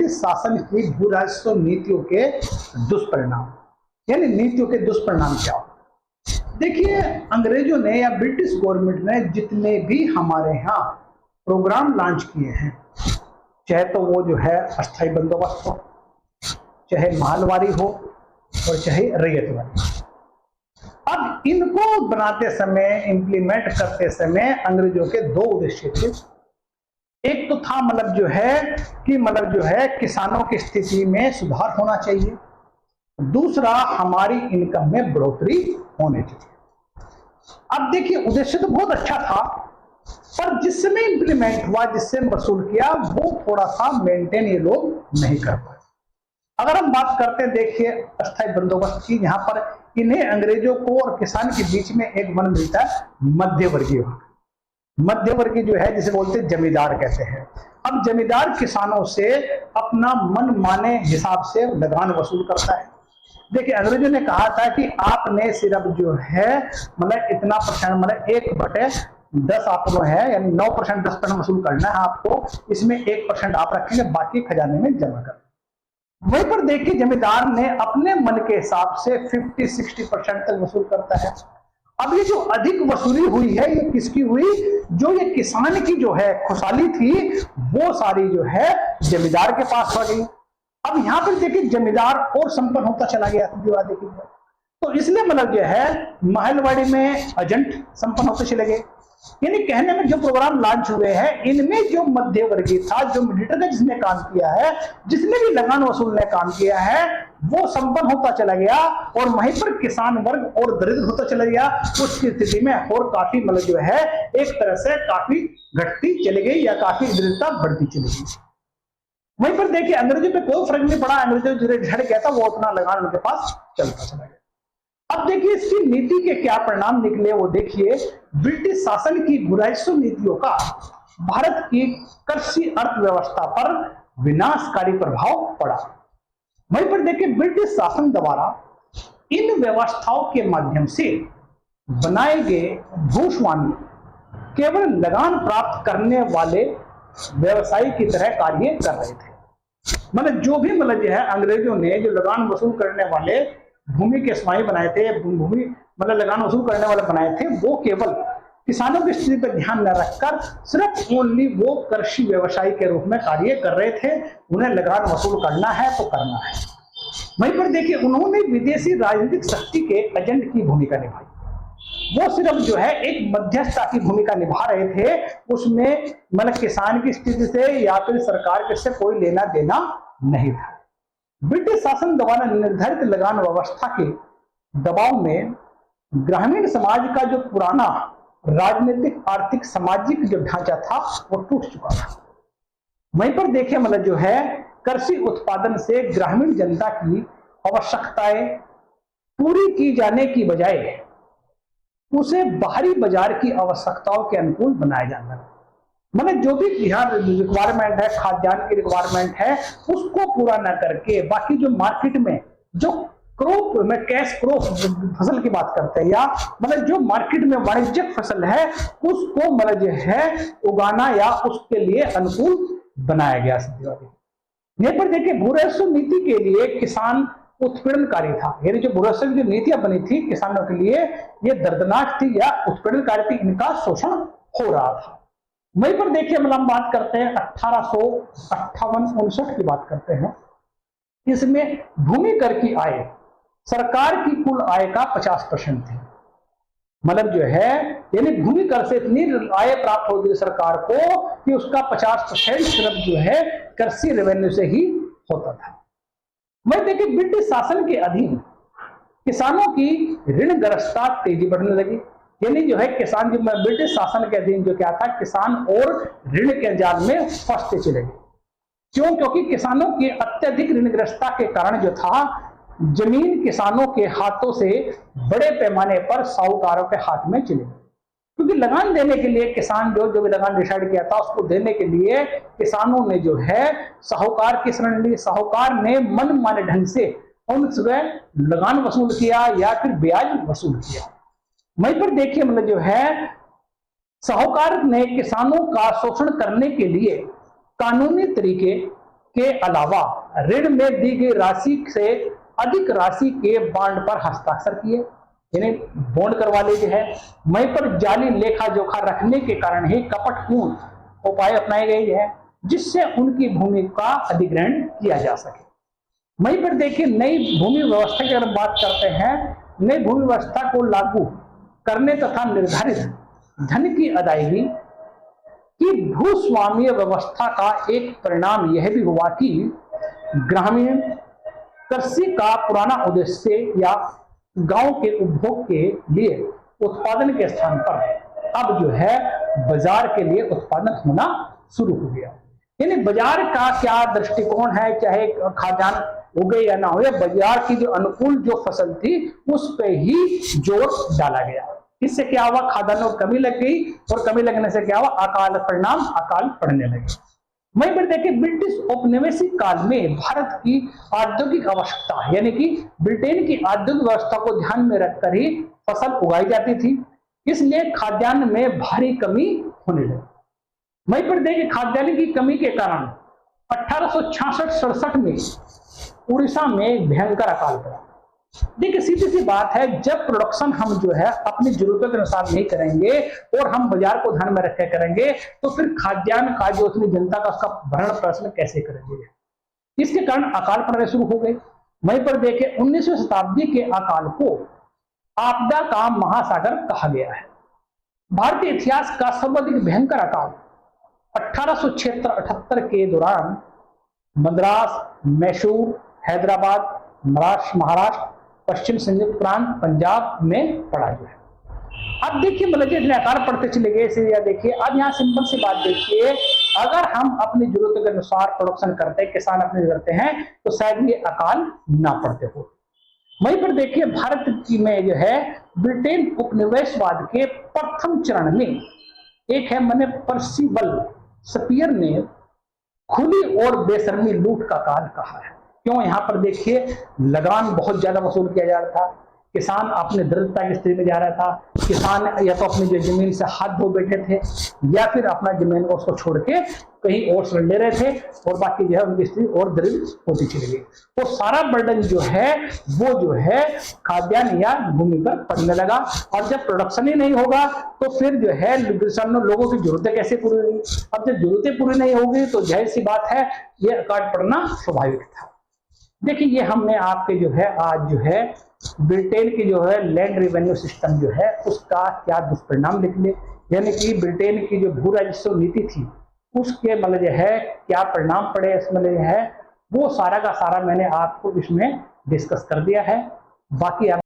British शासन की भू राजस्व नीतियों के दुष्परिणाम, यानी नीतियों के दुष्परिणाम क्या हो। देखिए, अंग्रेजों ने या ब्रिटिश गवर्नमेंट ने जितने भी हमारे यहाँ प्रोग्राम लॉन्च किए हैं, चाहे तो वो जो है अस्थायी बंदोबस्त हो, चाहे माहलवारी हो और चाहे रैयतवारी, अब इनको बनाते समय, इंप्लीमेंट करते समय अंग्रेजों के दो उद्देश्य थे। एक तो था जो है किसानों की स्थिति में सुधार होना चाहिए, दूसरा हमारी इनकम में बढ़ोतरी होनी चाहिए। अब देखिए, उद्देश्य तो बहुत अच्छा था, पर जिस समय इंप्लीमेंट हुआ, जिससे वसूल किया, वो थोड़ा सा मेंटेन ये लोग नहीं कर पाए। अगर हम बात करते हैं, देखिए, अस्थायी बंदोबस्त की, यहाँ पर इन्हें अंग्रेजों को और किसान के बीच में एक वन मिलता है, मध्यवर्गीय। मध्यवर्गीय जो है, जिसे बोलते हैं जमींदार कहते हैं। अब जमींदार किसानों से अपना मन माने हिसाब से लगान वसूल करता है। देखिए, अंग्रेजों ने कहा था कि आपने सिर्फ जो है इतना परसेंट, 1/10 आपको है, यानी 9%, 10% वसूल करना है आपको, इसमें 1% आप रखेंगे, बाकी खजाने में जमा कर। वहीं पर देखिए, जमींदार ने अपने मन के हिसाब से 50-60% तक वसूल करता है। अब ये जो अधिक वसूली हुई है, ये किसकी हुई? जो ये किसान की जो है खुशहाली थी, वो सारी जो है जमींदार के पास आ गई। अब यहां पर देखिए, जमींदार और संपन्न होता चला गया, तो इसलिए जो है महलवाड़ी में एजेंट संपन्न होते चले गए। यानी कहने में जो प्रोग्राम लॉन्च हुए हैं, इनमें जो मध्यवर्गीय था, जो मिडिल का जिसने काम किया है, जिसने भी लगान वसूल ने काम किया है, वो संपन्न होता चला गया, और वहीं पर किसान वर्ग और दरिद्र होता चला गया। उसकी स्थिति में और काफी जो है एक तरह से काफी घटती चली गई या काफी दरिद्रता बढ़ती चली गई। वहीं पर देखिए, अंग्रेजों पे कोई फर्क नहीं पड़ा, अंग्रेजों जो झड़ गया था वो अपना लगान उनके पास चलता चला गया। अब देखिए, इसकी नीति के क्या परिणाम निकले, वो देखिए। ब्रिटिश शासन की भू राजस्व नीतियों का भारत की कृषि अर्थव्यवस्था पर विनाशकारी प्रभाव पड़ा। वहीं पर देखिए, ब्रिटिश शासन द्वारा इन व्यवस्थाओं के माध्यम से बनाए गए भूस्वामी केवल लगान प्राप्त करने वाले व्यवसायी की तरह कार्य कर रहे थे। जो भी जो है अंग्रेजों ने जो लगान वसूल करने वाले भूमि के स्वामी बनाए थे, भूमि लगान वसूल करने वाले बनाए थे, वो केवल किसानों की स्थिति पर ध्यान न रखकर सिर्फ ओनली वो कृषि व्यवसायी के रूप में कार्य कर रहे थे। उन्हें लगान वसूल करना है तो करना है। वहीं पर देखिए, उन्होंने विदेशी राजनीतिक शक्ति के एजेंट की भूमिका निभाई। वो सिर्फ जो है एक मध्यस्थता की भूमिका निभा रहे थे, उसमें किसान की स्थिति से या फिर सरकार के से कोई लेना देना नहीं था। ब्रिटिश शासन द्वारा निर्धारित लगान व्यवस्था के दबाव में ग्रामीण समाज का जो पुराना राजनीतिक, आर्थिक, सामाजिक जो ढांचा था वो टूट चुका था। वहीं पर देखिए, जो है कृषि उत्पादन से ग्रामीण जनता की आवश्यकताएं पूरी की जाने की बजाय उसे बाहरी बाजार की आवश्यकताओं के अनुकूल बनाया जाना है। जो भी बिहार रिक्वायरमेंट है, खाद्यान्न की रिक्वायरमेंट है, उसको पूरा न करके बाकी जो मार्केट में जो क्रॉप में कैश क्रॉप फसल की बात करते हैं, या जो मार्केट में वाणिज्यिक फसल है, उसको जो है उगाना या उसके लिए अनुकूल बनाया गया। यहीं पर देखिए, भू राजस्व नीति के लिए किसान उत्पीड़नकारी था। यानी जो भू राजस्व की जो नीतियां बनी थी किसानों के लिए, ये दर्दनाक थी या उत्पीड़नकारी थी, इनका शोषण हो रहा था। वहीं पर देखिए, हम बात करते हैं 1858-59 की बात करते हैं। इसमें भूमि कर की आय सरकार की कुल आय का 50% थी। जो है यानी भूमि कर से इतनी आय प्राप्त होती है सरकार को कि उसका 50% सिर्फ जो है कृषि रेवेन्यू से ही होता था। वहीं देखिए, ब्रिटिश शासन के अधीन किसानों की ऋणग्रस्तता तेजी बढ़ने लगी। यानी जो है किसान जो ब्रिटिश शासन के अधीन जो क्या था, किसान और ऋण के जाल में फंसते चले गए। क्यों? क्योंकि किसानों की अत्यधिक ऋणग्रस्तता के कारण जो था, जमीन किसानों के हाथों से बड़े पैमाने पर साहूकारों के हाथ में चली गई। क्योंकि लगान देने के लिए किसान जो भी लगान डिसाइड किया था, उसको देने के लिए किसानों ने जो है साहूकार की शरण ली। साहूकार ने मनमाने ढंग से उनसे लगान वसूल किया या फिर ब्याज वसूल किया। वहीं पर देखिए, जो है साहूकार ने किसानों का शोषण करने के लिए कानूनी तरीके के अलावा ऋण में दी गई राशि से अधिक राशि के बॉन्ड पर हस्ताक्षर किए, यानी बॉन्ड करवा लेते हैं। वहीं पर जाली लेखा जोखा रखने के कारण ही कपटपूर्ण उपाय अपनाए गए हैं जिससे उनकी भूमि का अधिग्रहण किया जा सके। वहीं पर देखिए नई भूमि व्यवस्था की अगर बात करते हैं, नई भूमि व्यवस्था को लागू करने तथा निर्धारित धन की अदायगी की भूस्वामीय व्यवस्था का एक परिणाम यह भी हुआ कि ग्रामीण कृषि का पुराना उद्देश्य या गांव के उपभोग के लिए उत्पादन के स्थान पर अब जो है बाजार के लिए उत्पादन होना शुरू हो गया। यानी बाजार का क्या दृष्टिकोण है, चाहे खाद्यान्न उगे या ना हो, या बाजार की जो अनुकूल जो फसल थी उस पे ही जोर डाला गया। इससे क्या हुआ, खाद्यान्न और कमी लग गई और कमी लगने से क्या हुआ, अकाल परिणाम अकाल पड़ने लगे। वहीं पर देखिए ब्रिटिश औपनिवेशिक काल में भारत की औद्योगिक आवश्यकता यानी कि ब्रिटेन की औद्योगिक व्यवस्था को ध्यान में रखकर ही फसल उगाई जाती थी, इसलिए खाद्यान्न में भारी कमी होने लगी। वहीं पर देखिए खाद्यान्न की कमी के कारण 1866-67 में उड़ीसा में भयंकर अकाल पड़ा। देखिए सीधी सी बात है, जब प्रोडक्शन हम जो है अपनी जरूरतों के अनुसार नहीं करेंगे और हम बाजार को ध्यान में रखे करेंगे तो फिर खाद्यान्न का जो उतनी जनता का उसका भरण पोषण कैसे करेंगे, इसके कारण अकाल पड़ने शुरू हो गए। वहीं पर देखें 19वीं शताब्दी के अकाल को आपदा का महासागर कहा गया है। भारतीय इतिहास का सर्वाधिक भयंकर अकाल 1876-78 के दौरान मद्रास, मैसूर, हैदराबाद, महाराष्ट्र, पश्चिम संयुक्त प्रांत, पंजाब में पड़ा जो है। अब देखिए मतलब आकार पड़ते चले गए इसे, या देखिए अब यहाँ सिंपल सी बात देखिए, अगर हम अपनी जरूरतों के अनुसार प्रोडक्शन करते हैं, किसान अपने करते हैं तो शायद ये अकाल ना पड़ते हो। वहीं पर देखिए भारत की में जो है ब्रिटेन उपनिवेशवाद के प्रथम चरण में एक है मैंने पर्सिबल स्पीयर ने खुली और बेशर्मी लूट का काल कहा है। क्यों, यहाँ पर देखिए लगान बहुत ज्यादा वसूल किया जा रहा था, किसान अपने दरिद्रता की स्थिति में जा रहा था, किसान या तो अपनी जो जमीन से हाथ धो बैठे थे या फिर अपना जमीन को उसको छोड़ के कहीं और ले रहे थे और बाकी जो है उनकी स्थिति और दरिद्र होती चली गई। तो सारा बर्डन जो है वो जो है खाद्यान्न या भूमि पर पड़ने लगा, और जब प्रोडक्शन ही नहीं होगा तो फिर जो है लोगों की जरूरतें कैसे पूरी होगी। अब जब जरूरतें पूरी नहीं होगी तो जाहिर सी बात है ये अकाल पड़ना स्वाभाविक था। देखिए ये हमने आपके जो है आज जो है ब्रिटेन की जो है लैंड रेवेन्यू सिस्टम जो है उसका क्या दुष्परिणाम निकले, यानी कि ब्रिटेन की जो भू राजस्व नीति थी उसके मतलब जो है क्या परिणाम पड़े, इसमें जो है वो सारा का सारा मैंने आपको इसमें डिस्कस कर दिया है। बाकी